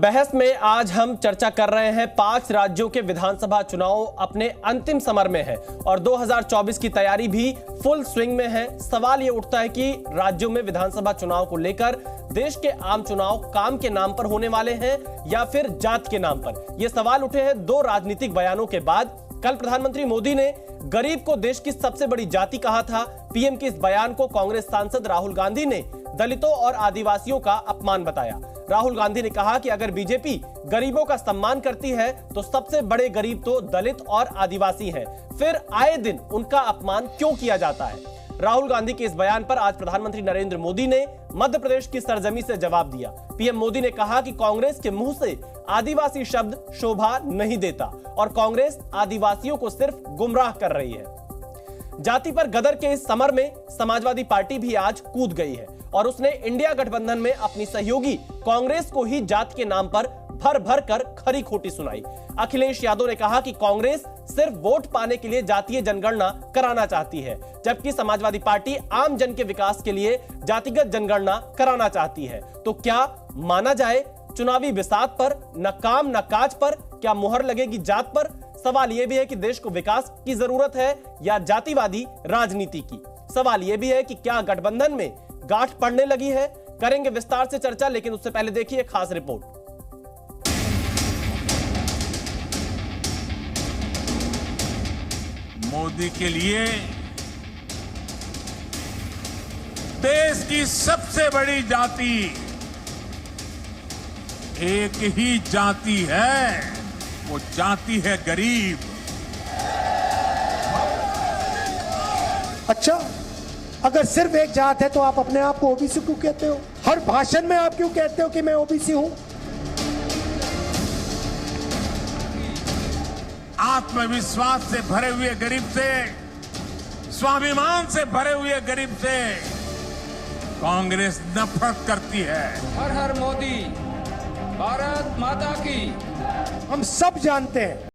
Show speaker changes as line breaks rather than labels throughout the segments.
बहस में आज हम चर्चा कर रहे हैं 5 राज्यों के विधानसभा चुनाव अपने अंतिम समर में है और 2024 की तैयारी भी फुल स्विंग में है। सवाल यह उठता है कि राज्यों में विधानसभा चुनाव को लेकर देश के आम चुनाव काम के नाम पर होने वाले हैं या फिर जात के नाम पर। ये सवाल उठे हैं 2 राजनीतिक बयानों के बाद। कल प्रधानमंत्री मोदी ने गरीब को देश की सबसे बड़ी जाति कहा था। पीएम के इस बयान को कांग्रेस सांसद राहुल गांधी ने दलितों और आदिवासियों का अपमान बताया। राहुल गांधी ने कहा कि अगर बीजेपी गरीबों का सम्मान करती है तो सबसे बड़े गरीब तो दलित और आदिवासी हैं, फिर आए दिन उनका अपमान क्यों किया जाता है। राहुल गांधी के इस बयान पर आज प्रधानमंत्री नरेंद्र मोदी ने मध्य प्रदेश की सरजमी से जवाब दिया। पीएम मोदी ने कहा कि कांग्रेस के मुंह से आदिवासी शब्द शोभा नहीं देता और कांग्रेस आदिवासियों को सिर्फ गुमराह कर रही है। जाति पर गदर के इस समर में समाजवादी पार्टी भी आज कूद गई है और उसने इंडिया गठबंधन में अपनी सहयोगी कांग्रेस को ही जात के नाम पर भर भर कर खरी खोटी सुनाई। अखिलेश यादव ने कहा कि कांग्रेस सिर्फ वोट पाने के लिए जातीय जनगणना कराना चाहती है, जबकि समाजवादी पार्टी आम जन के विकास के लिए जातिगत जनगणना कराना चाहती है। तो क्या माना जाए चुनावी बिसात पर न काम न काज पर क्या मुहर लगेगी जात पर? सवाल यह भी है कि देश को विकास की जरूरत है या जातिवादी राजनीति की। सवाल यह भी है कि क्या गठबंधन में गांठ पड़ने लगी है। करेंगे विस्तार से चर्चा, लेकिन उससे पहले देखिए खास रिपोर्ट।
मोदी के लिए देश की सबसे बड़ी जाति एक ही जाति है, वो जाति है गरीब।
अच्छा, अगर सिर्फ एक जात है तो आप अपने आप को ओबीसी क्यों कहते हो? हर भाषण में आप क्यों कहते हो कि मैं ओबीसी हूं?
आत्मविश्वास से भरे हुए गरीब से, स्वाभिमान से भरे हुए गरीब से कांग्रेस नफरत करती है।
हर हर मोदी, भारत माता की।
हम सब जानते हैं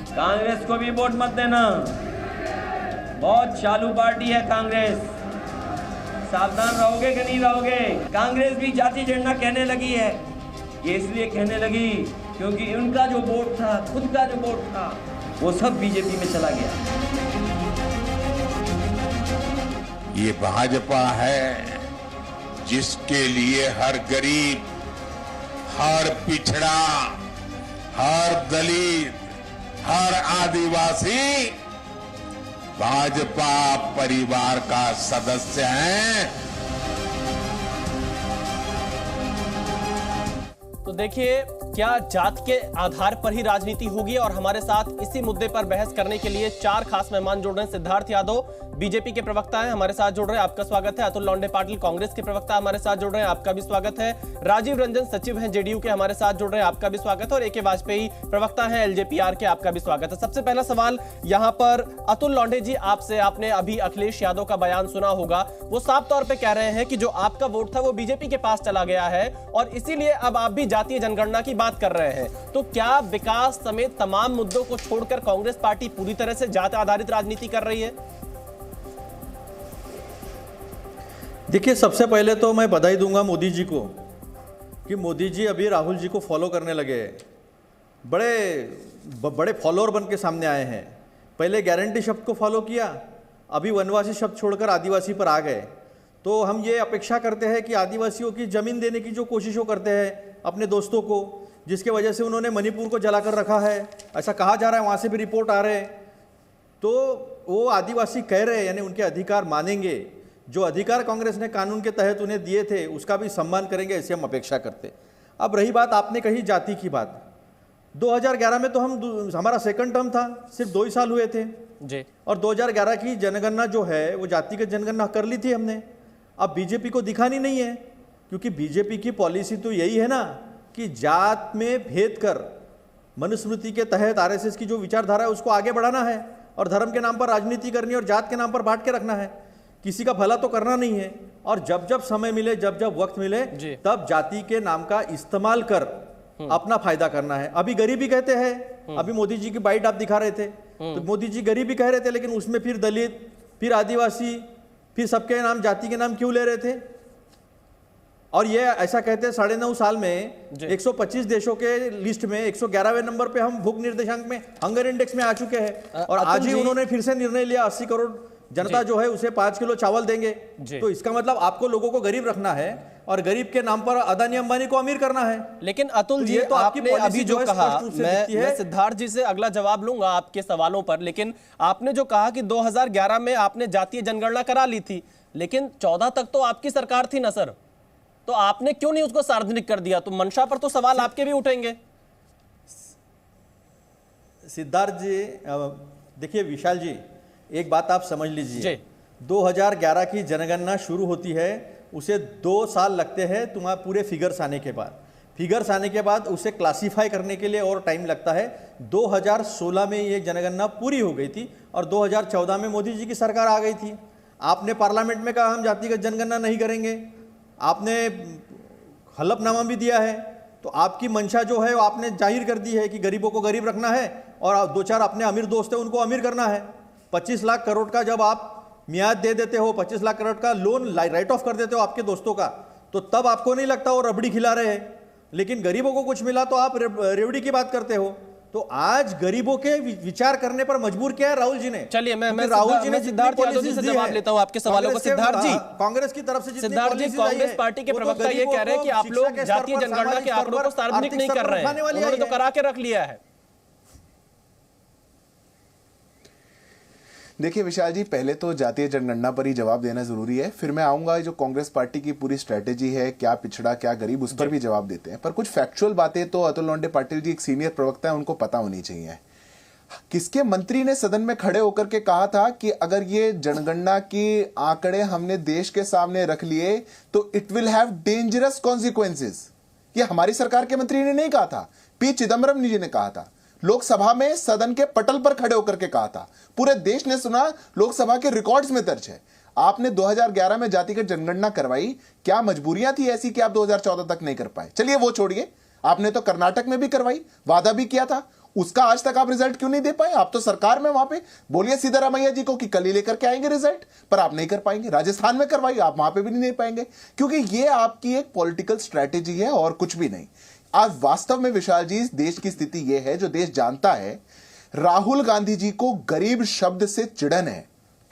कांग्रेस को भी वोट मत देना। बहुत चालू पार्टी है कांग्रेस, सावधान रहोगे कि नहीं रहोगे। कांग्रेस भी जाति जनगणना कहने लगी है। ये इसलिए कहने लगी क्योंकि उनका जो वोट था, खुद का जो वोट था, वो सब बीजेपी में चला गया।
ये भाजपा है जिसके लिए हर गरीब, हर पिछड़ा, हर दलित, हर आदिवासी भाजपा परिवार का सदस्य है।
तो देखिए, क्या जात के आधार पर ही राजनीति होगी? और हमारे साथ इसी मुद्दे पर बहस करने के लिए 4 खास मेहमान जुड़ रहे हैं। सिद्धार्थ यादव बीजेपी के प्रवक्ता हैं, हमारे साथ जुड़ रहे हैं, आपका स्वागत है। अतुल लौंडे पाटिल कांग्रेस के प्रवक्ता हमारे साथ जुड़ रहे हैं, आपका भी स्वागत है। राजीव रंजन सचिव हैं जेडीयू के, हमारे साथ जुड़ रहे हैं, आपका भी स्वागत है। और ए.के. वाजपेयी प्रवक्ता हैं एलजेपीआर के, आपका भी स्वागत है। सबसे पहला सवाल यहां पर अतुल लौंडे जी आपसे। आपने अभी अखिलेश यादव का बयान सुना होगा, वो साफ तौर पर कह रहे हैं कि जो आपका वोट था वो बीजेपी के पास चला गया है और इसीलिए अब आप भी जातीय जनगणना की बात कर रहे हैं। तो क्या विकास समेत तमाम मुद्दों को छोड़कर कांग्रेस पार्टी पूरी तरह से जात आधारित राजनीति कर रही है?
देखिए, सबसे पहले तो मैं बधाई दूंगा मोदी जी को कि मोदी जी अभी राहुल जी को फॉलो करने लगे। बड़े बड़े फॉलोअर बन के सामने आए हैं। पहले गारंटी शब्द को फॉलो किया, अभी वनवासी शब्द छोड़कर आदिवासी पर आ गए। तो हम ये अपेक्षा करते हैं कि आदिवासियों की ज़मीन देने की जो कोशिश वो करते हैं अपने दोस्तों को, जिसके वजह से उन्होंने मणिपुर को जलाकर रखा है, ऐसा कहा जा रहा है, वहाँ से भी रिपोर्ट आ रहे हैं, तो वो आदिवासी कह रहे हैं यानी उनके अधिकार मानेंगे। जो अधिकार कांग्रेस ने कानून के तहत उन्हें दिए थे उसका भी सम्मान करेंगे, ऐसी हम अपेक्षा करते। अब रही बात आपने कही जाति की बात, 2011 में तो हमारा सेकंड टर्म था, सिर्फ 2 ही साल हुए थे
जी, और
2011 की जनगणना जो है वो जातिगत जनगणना कर ली थी हमने। अब बीजेपी को दिखानी नहीं है, क्योंकि बीजेपी की पॉलिसी तो यही है ना कि जात में भेद कर मनुस्मृति के तहत आरएसएस की जो विचारधारा है उसको आगे बढ़ाना है, और धर्म के नाम पर राजनीति करनी है और जात के नाम पर बांट के रखना है। किसी का भला तो करना नहीं है, और जब जब समय मिले, जब जब वक्त मिले, तब जाति के नाम का इस्तेमाल कर अपना फायदा करना है। अभी गरीबी कहते हैं, अभी मोदी जी की बाइट आप दिखा रहे थे, तो मोदी जी गरीबी कह रहे थे, लेकिन उसमें फिर दलित, फिर आदिवासी, फिर सबके नाम जाति के नाम क्यों ले रहे थे? और ये ऐसा कहते हैं 9.5 साल में 125 देशों के लिस्ट में 111वें नंबर पे हम भूख निर्देशांक में, हंगर इंडेक्स में आ चुके हैं। और आज ही उन्होंने फिर से निर्णय लिया 80 करोड़ जनता जो है उसे 5 किलो चावल देंगे। तो इसका मतलब आपको लोगों को गरीब रखना है और गरीब के नाम पर अदानी अंबानी को अमीर करना है।
लेकिन अतुल जी, तो आपने अभी जो कहा, मैं सिद्धार्थ जी से अगला जवाब लूंगा आपके सवालों पर, लेकिन आपने जो कहा कि 2011 में आपने जातीय जनगणना करा ली थी, लेकिन 14 तक तो आपकी सरकार थी ना सर, तो आपने क्यों नहीं उसको सार्वजनिक कर दिया? तो मंशा पर तो सवाल आपके भी उठेंगे।
सिद्धार्थ जी, देखिए विशाल जी, एक बात आप समझ लीजिए, 2011 की जनगणना शुरू होती है, उसे 2 साल लगते हैं तुम्हारे पूरे फिगर्स आने के बाद। फिगर्स आने के बाद उसे क्लासिफाई करने के लिए और टाइम लगता है। 2016 में ये जनगणना पूरी हो गई थी और 2014 में मोदी जी की सरकार आ गई थी। आपने पार्लियामेंट में कहा हम जातिगत जनगणना नहीं करेंगे, आपने हलफनामा भी दिया है, तो आपकी मंशा जो है वो आपने जाहिर कर दी है कि गरीबों को गरीब रखना है और 2-4 अपने अमीर दोस्त हैं उनको अमीर करना है। 25 लाख करोड़ का जब आप मियाद दे देते हो, 25 लाख करोड़ का लोन राइट ऑफ कर देते हो आपके दोस्तों का, तो तब आपको नहीं लगता वो रबड़ी खिला रहे हैं। लेकिन गरीबों को कुछ मिला तो आप रेवड़ी की बात करते हो। तो आज गरीबों के विचार करने पर मजबूर किया है राहुल जी ने।
चलिए मैं राहुल जी ने सिद्धार्थ यादव जी से जवाब लेता हूं आपके सवालों को। सिद्धार्थ जी,
कांग्रेस की तरफ से
सिद्धार्थ जी, कांग्रेस पार्टी के प्रवक्ता ये कह रहे हैं कि आप लोग जातीय जनगणना के आंकड़ों को सार्वजनिक नहीं कर रहे हैं, उन्होंने तो करा के रख लिया है।
देखिए विशाल जी, पहले तो जातीय जनगणना पर ही जवाब देना जरूरी है, फिर मैं आऊंगा जो कांग्रेस पार्टी की पूरी स्ट्रेटेजी है, क्या पिछड़ा क्या गरीब, उस पर भी जवाब देते हैं। पर कुछ फैक्चुअल बातें तो अतुल लोंडे पाटिल जी एक सीनियर प्रवक्ता है, उनको पता होनी चाहिए। किसके मंत्री ने सदन में खड़े होकर के कहा था कि अगर ये जनगणना की आंकड़े हमने देश के सामने रख लिए तो it will have dangerous consequences? ये हमारी सरकार के मंत्री ने नहीं कहा था, पी चिदम्बरम जी ने कहा था। लोकसभा में सदन के पटल पर खड़े होकर के कहा था, पूरे देश ने सुना, लोकसभा के रिकॉर्ड्स में दर्ज है। आपने 2011 में जातिगत जनगणना करवाई, क्या मजबूरियां थी ऐसी कि आप 2014 तक नहीं कर पाए? चलिए वो छोड़िए, आपने तो कर्नाटक में भी करवाई, वादा भी किया था, उसका आज तक आप रिजल्ट क्यों नहीं दे पाए? आप तो सरकार में वहां पे बोलिए सिद्धारमैया जी को कि कल ही लेकर के आएंगे रिजल्ट, पर आप नहीं कर पाएंगे। राजस्थान में करवाई, आप वहां पे भी नहीं दे पाएंगे, क्योंकि ये आपकी एक पॉलिटिकल स्ट्रैटेजी है और कुछ भी नहीं। आज वास्तव में विशाल जी, इस देश की स्थिति यह है, जो देश जानता है, राहुल गांधी जी को गरीब शब्द से चिढ़न है,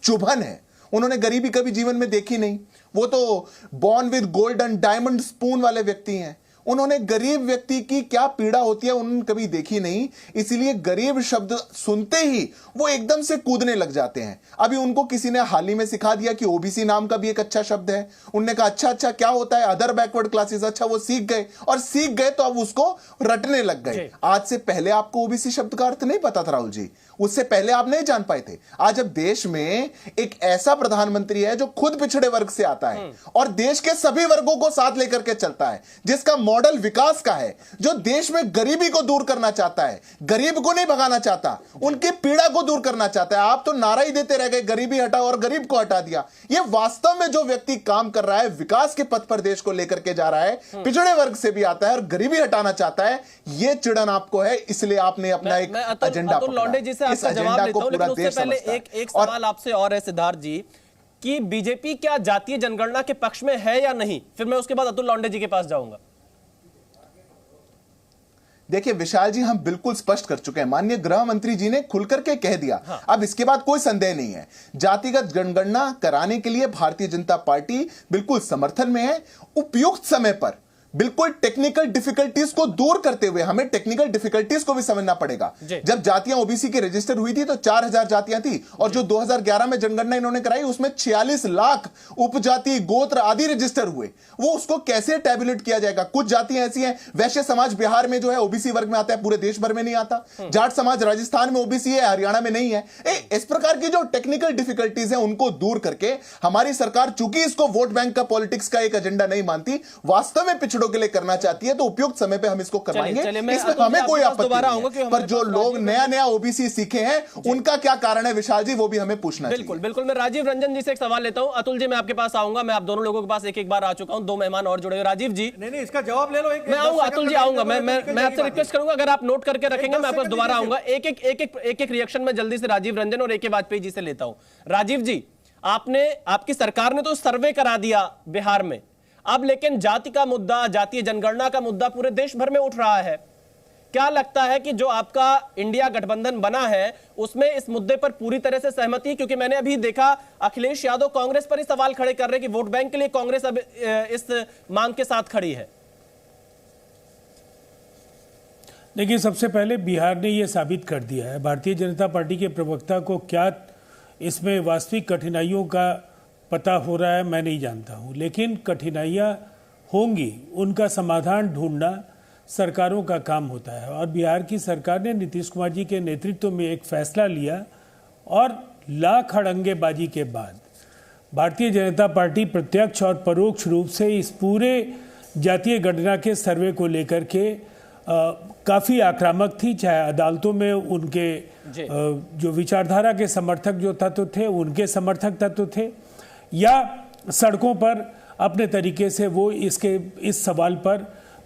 चुभन है। उन्होंने गरीबी कभी जीवन में देखी नहीं, वो तो born with golden diamond spoon वाले व्यक्ति हैं। उन्होंने गरीब व्यक्ति की क्या पीड़ा होती है उन्होंने कभी देखी नहीं, इसीलिए गरीब शब्द सुनते ही वो एकदम से कूदने लग जाते हैं। अभी उनको किसी ने हाल ही में सिखा दिया कि ओबीसी नाम का भी एक अच्छा शब्द है। उन्होंने कहा अच्छा क्या होता है अदर बैकवर्ड क्लासेस, अच्छा वो सीख गए, और सीख गए तो अब उसको रटने लग गए। आज से पहले आपको ओबीसी शब्द का अर्थ नहीं पता था राहुल जी, उससे पहले आप नहीं जान पाए थे। आज अब देश में एक ऐसा प्रधानमंत्री है जो खुद पिछड़े वर्ग से आता है और देश के सभी वर्गों को साथ लेकर के चलता है, जिसका मॉडल विकास का है, जो देश में गरीबी को दूर करना चाहता है, गरीब को नहीं भगाना चाहता, उनकी पीड़ा को दूर करना चाहता है। आप तो नारा ही देते रह गए गरीबी हटाओ और गरीब को हटा दिया। यह वास्तव में जो व्यक्ति काम कर रहा है, विकास के पथ पर देश को लेकर के जा रहा है, पिछड़े वर्ग से भी आता है और गरीबी हटाना चाहता है, यह चिड़न आपको है, इसलिए आपने अपना एक एजेंडा पकड़ा।
आपका जवाब लेता हूं, लेकिन उससे पहले एक सवाल आपसे और है सिद्धार्थ जी, कि बीजेपी क्या जातीय जनगणना के पक्ष में है या नहीं? फिर मैं उसके बाद अतुल लोंडे जी के पास जाऊंगा।
देखिए विशाल जी, हम बिल्कुल स्पष्ट कर चुके हैं, माननीय गृह मंत्री जी ने खुलकर के कह दिया। अब इसके बाद कोई संदेह नहीं है, जातिगत जनगणना कराने के लिए भारतीय जनता पार्टी बिल्कुल समर्थन में है। उपयुक्त समय पर बिल्कुल टेक्निकल डिफिकल्टीज को दूर करते हुए, हमें टेक्निकल डिफिकल्टीज को भी समझना पड़ेगा। जब जातियां ओबीसी की रजिस्टर हुई थी तो 4000 जातियां थी, और जो 2011 में जनगणना इन्होंने कराई उसमें 46 लाख उपजाति, गोत्र आदि रजिस्टर हुए। वो उसको कैसे टैबुलेट किया जाएगा? कुछ जातियां ऐसी हैं, वैश्य समाज बिहार में जो है ओबीसी वर्ग में आता है, पूरे देश भर में नहीं आता। जाट समाज राजस्थान में ओबीसी है, हरियाणा में नहीं है। इस प्रकार की जो टेक्निकल डिफिकल्टीज हैं उनको दूर करके हमारी सरकार, चूंकि इसको वोट बैंक का, पॉलिटिक्स का एक एजेंडा नहीं मानती, वास्तव में पिछड़ों के लिए करना चाहती है, तो उपयुक्त समय पे हम इसको करवाएंगे। इसमें हमें कोई आपत्ति नहीं है। पर जो लोग नया ओबीसी सीखे हैं उनका क्या कारण है विशाल जी, वो भी हमें पूछना चाहिए।
बिल्कुल बिल्कुल। मैं राजीव रंजन जी से एक सवाल लेता हूं। अतुल जी, मैं आपके पास आऊंगा। मैं आप दोनों लोगों के पास एक बार आ चुका हूं, 2 मेहमान और जुड़े हुए। राजीव जी,
नहीं इसका जवाब ले लो।
मैं आऊंगा अतुल जी, आऊंगा। मैं आपसे रिक्वेस्ट करूंगा, अगर आप नोट करके रखेंगे, मैं आपको दोबारा आऊंगा। एक रिएक्शन में जल्दी से राजीव रंजन और AK वाजपेयी जी से लेता हूं। राजीव जी, आपकी सरकार ने तो सर्वे करा दिया बिहार में, अब लेकिन जाति का मुद्दा, जातीय जनगणना का मुद्दा पूरे देश भर में उठ रहा है। क्या लगता है कि जो आपका इंडिया गठबंधन बना है उसमें इस मुद्दे पर पूरी तरह से सहमति है? क्योंकि मैंने अभी देखा अखिलेश यादव कांग्रेस पर ही सवाल खड़े कर रहे हैं कि वोट बैंक के लिए कांग्रेस अब इस मांग के साथ खड़ी है।
देखिए, सबसे पहले बिहार ने यह साबित कर दिया है, भारतीय जनता पार्टी के प्रवक्ता को क्या इसमें वास्तविक कठिनाइयों का पता हो रहा है मैं नहीं जानता हूं, लेकिन कठिनाइयां होंगी, उनका समाधान ढूंढना सरकारों का काम होता है। और बिहार की सरकार ने नीतीश कुमार जी के नेतृत्व में एक फैसला लिया, और लाख अड़ंगेबाजी के बाद भारतीय जनता पार्टी प्रत्यक्ष और परोक्ष रूप से इस पूरे जातीय गणना के सर्वे को लेकर के काफ़ी आक्रामक थी। चाहे अदालतों में उनके जो विचारधारा के समर्थक जो तत्व थे, उनके समर्थक तत्व थे, या सड़कों पर अपने तरीके से वो इस सवाल पर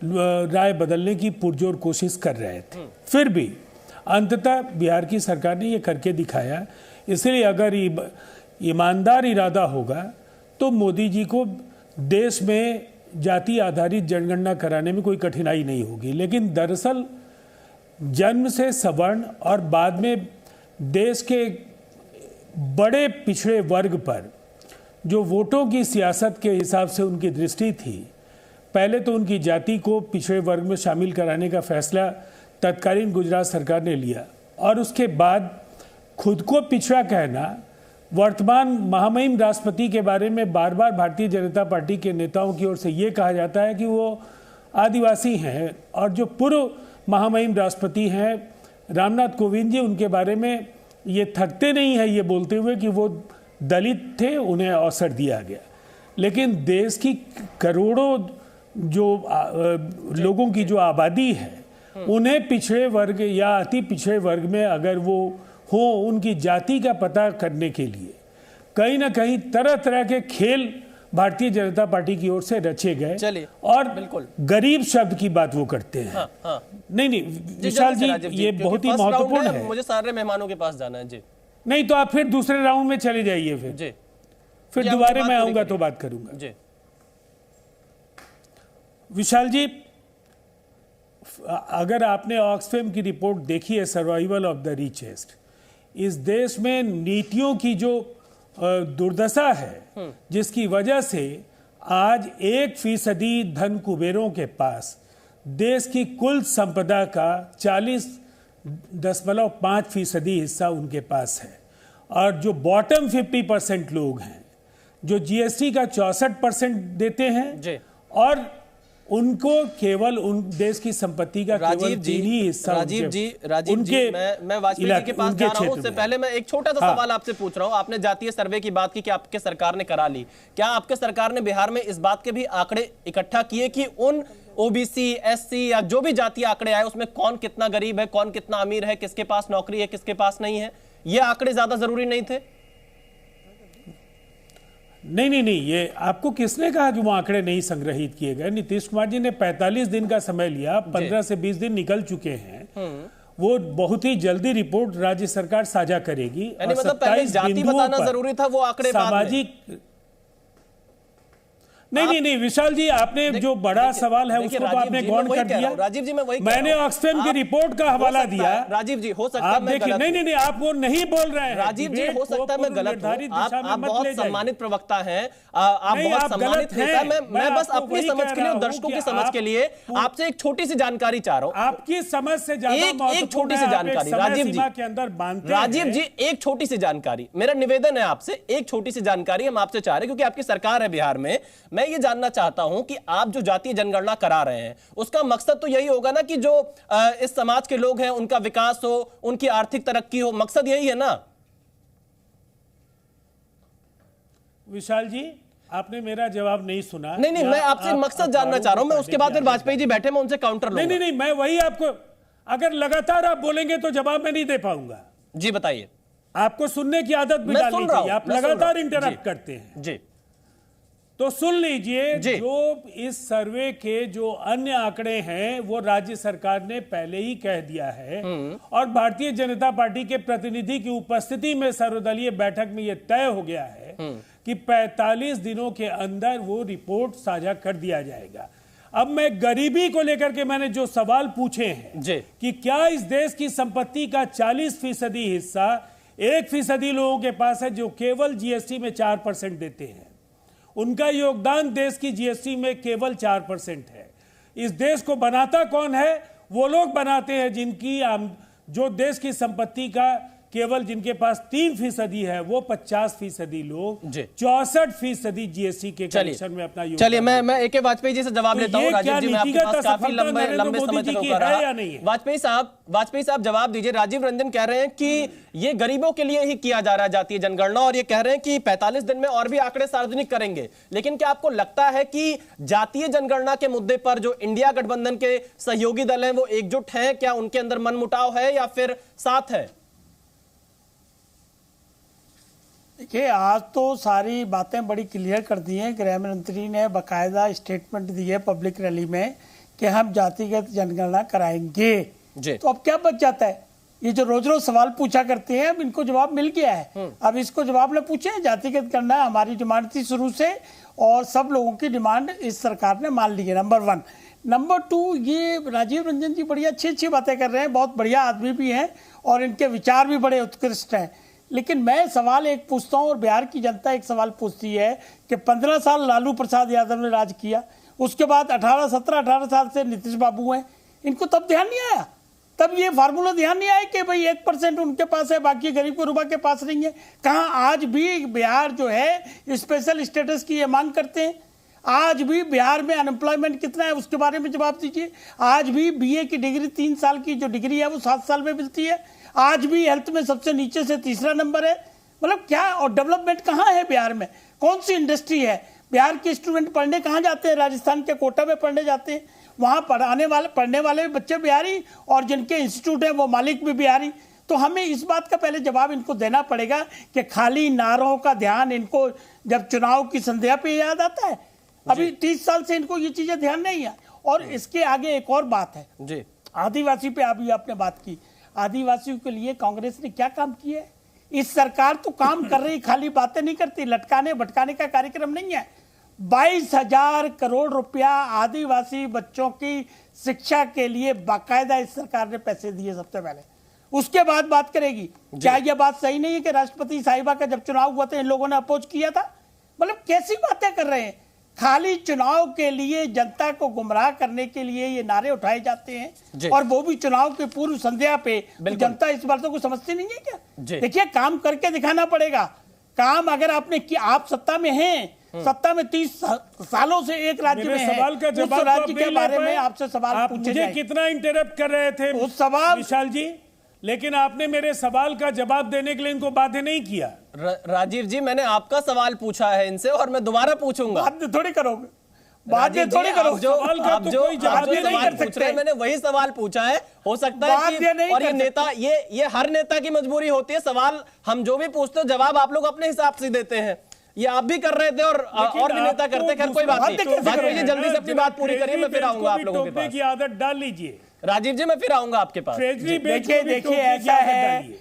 राय बदलने की पुरजोर कोशिश कर रहे थे। फिर भी अंततः बिहार की सरकार ने ये करके दिखाया। इसलिए अगर ईमानदार इरादा होगा तो मोदी जी को देश में जाति आधारित जनगणना कराने में कोई कठिनाई नहीं होगी। लेकिन दरअसल जन्म से सवर्ण और बाद में देश के बड़े पिछड़े वर्ग पर जो वोटों की सियासत के हिसाब से उनकी दृष्टि थी, पहले तो उनकी जाति को पिछड़े वर्ग में शामिल कराने का फैसला तत्कालीन गुजरात सरकार ने लिया, और उसके बाद खुद को पिछड़ा कहना, वर्तमान महामहिम राष्ट्रपति के बारे में बार बार भारतीय जनता पार्टी के नेताओं की ओर से ये कहा जाता है कि वो आदिवासी हैं, और जो पूर्व महामहिम राष्ट्रपति हैं रामनाथ कोविंद जी, उनके बारे में ये थकते नहीं हैं ये बोलते हुए कि वो दलित थे, उन्हें अवसर दिया गया। लेकिन देश की करोड़ों जो लोगों की जो आबादी है, उन्हें पिछड़े वर्ग या अति पिछड़े वर्ग में अगर वो हो, उनकी जाति का पता करने के लिए कहीं ना कहीं तरह तरह के खेल भारतीय जनता पार्टी की ओर से रचे गए।
चलिए,
और
बिल्कुल
गरीब शब्द की बात वो करते हैं।
हाँ।
नहीं विशाल जी, ये बहुत ही महत्वपूर्ण है।
मुझे सारे मेहमानों के पास जाना है जी।
नहीं तो आप फिर दूसरे राउंड में चले जाइए, फिर दोबारा मैं आऊंगा तो बात करूंगा
जी।
विशाल जी, अगर आपने ऑक्सफैम की रिपोर्ट देखी है, सर्वाइवल ऑफ द रिचेस्ट, इस देश में नीतियों की जो दुर्दशा है, जिसकी वजह से आज 1% धन कुबेरों के पास देश की कुल संपदा का 40.5% हिस्सा उनके पास है, और जो बॉटम 50% लोग हैं जो GST का 64% देते हैं, और उनको केवल उन देश की संपत्ति का केवल 3 ही हिस्सा।
राजीव जी, मैं वाजपेयी जी के पास जा रहा हूं। उससे पहले मैं एक छोटा सा सवाल आपसे पूछ रहा हूं। आपने जातीय सर्वे की बात की कि आपके सरकार ने करा ली, क्या आपके सरकार ने बिहार में इस बात के भी आंकड़े इकट्ठा किए कि उन OBC, SC या जो भी जातीय आंकड़े आए उसमें कौन कितना गरीब है, कौन कितना अमीर है, किसके पास नौकरी है, किसके पास नहीं है? ये आंकड़े ज्यादा जरूरी नहीं थे?
नहीं, ये आपको किसने कहा कि वो आंकड़े नहीं संग्रहित किए गए? नीतीश कुमार जी ने 45 दिन का समय लिया, 15 से 20 दिन निकल चुके हैं। वो बहुत ही जल्दी रिपोर्ट राज्य सरकार साझा करेगी।
मतलब पहले जाति बताना जरूरी था, वो आंकड़े
सामाजिक नहीं विशाल जी, आपने जो बड़ा सवाल है उसको तो आपने गौण कर दिया।
राजीव जी, मैं वही
मैंने ऑक्सफैम की रिपोर्ट का हवाला दिया।
राजीव जी, हो सकता है
आप देखिए, नहीं आप वो नहीं बोल रहे हैं।
राजीव जी, हो सकता है मैं गलत हूं, आप बहुत सम्मानित प्रवक्ता हैं, आप बहुत सम्मानित नेता। मैं बस अपनी समझ के लिए, दर्शकों की समझ के लिए आपसे एक छोटी सी जानकारी चाह रहा हूं।
आपकी समझ से ज्यादा
एक छोटी सी जानकारी राजीव जी
के अंदर बांधते
राजीव जी, एक छोटी सी जानकारी, मेरा निवेदन है आपसे, एक छोटी सी जानकारी हम आपसे चाह रहे हैं, क्योंकि आपकी सरकार है बिहार में। मैं ये जानना चाहता हूं कि आप जो जातीय जनगणना करा रहे हैं, उसका मकसद तो यही होगा ना कि जो इस समाज के लोग हैं उनका विकास हो, उनकी आर्थिक तरक्की हो, मकसद यही है ना?
विशाल जी, आपने मेरा जवाब नहीं सुना।
नहीं, मैं आपसे मकसद जानना चाह रहा हूं। मैं उसके बाद फिर वाजपेयी जी बैठे, मैं उनसे काउंटर लूंगा।
नहीं, मैं वही आपको, अगर लगातार आप बोलेंगे तो जवाब मैं नहीं दे पाऊंगा।
जी बताइए।
आपको सुनने की आदत भी डालनी चाहिए, आप लगातार इंटरप्ट करते हैं।
जी,
तो सुन लीजिए, जो इस सर्वे के जो अन्य आंकड़े हैं वो राज्य सरकार ने पहले ही कह दिया है, और भारतीय जनता पार्टी के प्रतिनिधि की उपस्थिति में सर्वदलीय बैठक में यह तय हो गया है कि 45 दिनों के अंदर वो रिपोर्ट साझा कर दिया जाएगा। अब मैं गरीबी को लेकर के मैंने जो सवाल पूछे हैं कि क्या इस देश की संपत्ति का 40% हिस्सा 1% लोगों के पास है, जो केवल जीएसटी में 4% देते हैं। उनका योगदान देश की जीएसटी में केवल 4% है। इस देश को बनाता कौन है? वो लोग बनाते हैं जिनकी जो देश की संपत्ति का केवल जिनके पास 3% है, वो 50% लोग 64% जीएसटी के कलेक्शन में अपना योगदान।
चलिए, मैं एक वाजपेयी जी से जवाब लेता हूं। राजीव जी, मैं आपके पास काफी लंबे समय तक रोका रहा। वाजपेयी साहब जवाब दीजिए। राजीव रंजन कह रहे हैं कि ये गरीबों के लिए ही किया जा रहा है जातीय जनगणना, और ये कह रहे हैं कि 45 दिन में और भी आंकड़े सार्वजनिक करेंगे। लेकिन क्या आपको लगता है कि जातीय जनगणना के मुद्दे पर जो इंडिया गठबंधन के सहयोगी दल हैं वो एकजुट हैं? क्या उनके अंदर मनमुटाव है या फिर साथ है?
देखिए, आज तो सारी बातें बड़ी क्लियर कर दी हैं। गृह मंत्री ने बाकायदा स्टेटमेंट दी है पब्लिक रैली में कि हम जातिगत जनगणना कराएंगे। तो अब क्या बच जाता है? ये जो रोज रोज सवाल पूछा करते हैं, अब इनको जवाब मिल गया है। अब इसको जवाब न पूछे। जातिगत करना हमारी डिमांड थी शुरू से, और सब लोगों की डिमांड इस सरकार ने मान ली है, नंबर 1। नंबर 2, ये राजीव रंजन जी बड़ी अच्छी बातें कर रहे हैं, बहुत बढ़िया आदमी भी हैं और इनके विचार भी बड़े उत्कृष्ट हैं। लेकिन मैं सवाल एक पूछता हूं, और बिहार की जनता एक सवाल पूछती है कि 15 साल लालू प्रसाद यादव ने राज किया, उसके बाद 18 साल से नीतीश बाबू हैं, इनको तब ध्यान नहीं आया? तब ये फार्मूला ध्यान नहीं आया कि भाई 1% उनके पास है, बाकी गरीब गुरबा के पास नहीं है? कहाँ आज भी बिहार जो है स्पेशल स्टेटस की ये मांग करते हैं? आज भी बिहार में अनएम्प्लॉयमेंट कितना है उसके बारे में जवाब दीजिए। आज भी बीए की डिग्री 3 साल की जो डिग्री है वो 7 साल में मिलती है। आज भी हेल्थ में सबसे नीचे से तीसरा नंबर है। मतलब क्या? और डेवलपमेंट कहाँ है बिहार में? कौन सी इंडस्ट्री है? बिहार के स्टूडेंट पढ़ने कहाँ जाते हैं? राजस्थान के कोटा में पढ़ने जाते हैं। वहाँ पढ़ने वाले भी बच्चे बिहारी, और जिनके इंस्टीट्यूट है वो मालिक भी बिहारी। तो हमें इस बात का पहले जवाब इनको देना पड़ेगा कि खाली नारों का ध्यान इनको जब चुनाव की संध्या पे याद आता है। अभी 30 साल से इनको ये चीजें ध्यान नहीं है। और इसके आगे एक और बात है जी, आदिवासी पे अभी आपने बात की। आदिवासियों के लिए कांग्रेस ने क्या काम किया है? इस सरकार तो काम कर रही, खाली बातें नहीं करती। लटकाने भटकाने का कार्यक्रम नहीं है। 22,000 करोड़ रुपया आदिवासी बच्चों की शिक्षा के लिए बाकायदा इस सरकार ने पैसे दिए सबसे पहले, उसके बाद बात करेगी। क्या यह बात सही नहीं है कि राष्ट्रपति साहिबा का जब चुनाव हुआ था इन लोगों ने अपोज किया था? मतलब कैसी बातें कर रहे हैं? खाली चुनाव के लिए, जनता को गुमराह करने के लिए ये नारे उठाए जाते हैं, और वो भी चुनाव के पूर्व संध्या पे। जनता इस बातों को समझती नहीं है क्या? देखिए, काम करके दिखाना पड़ेगा। काम अगर आपने किया, आप सत्ता में हैं, सत्ता में 30 सालों से एक राज्य में है,
सवाल का जवाब
राज्य के बारे में आपसे सवाल पूछे
जाए। कितना इंटरप्ट कर रहे थे
उस सवाल
विशाल जी, लेकिन आपने मेरे सवाल का जवाब देने के लिए इनको बाध्य नहीं किया।
राजीव जी, मैंने आपका सवाल पूछा है इनसे, और मैं दोबारा पूछूंगा।
बाध्य थोड़ी करोगे, बाध्य थोड़ी करोगे।
सवाल का तो कोई जवाब
नहीं कर सकते।
मैंने वही सवाल पूछा है। हो सकता है कि, और ये नेता, ये हर नेता की मजबूरी होती है। सवाल हम जो भी पूछते हो, जवाब आप लोग अपने हिसाब से देते हैं। ये आप भी कर रहे थे और भी नेता करते। खैर कोई बात नहीं। वाजपेयी जी, जल्दी से अपनी बात पूरी करिए, मैं फिर आऊंगा आप लोगों के पास।
की आदत डाल लीजिए राजीव
जी, मैं फिर आऊंगा आपके पास।
देखिए ऐसा है,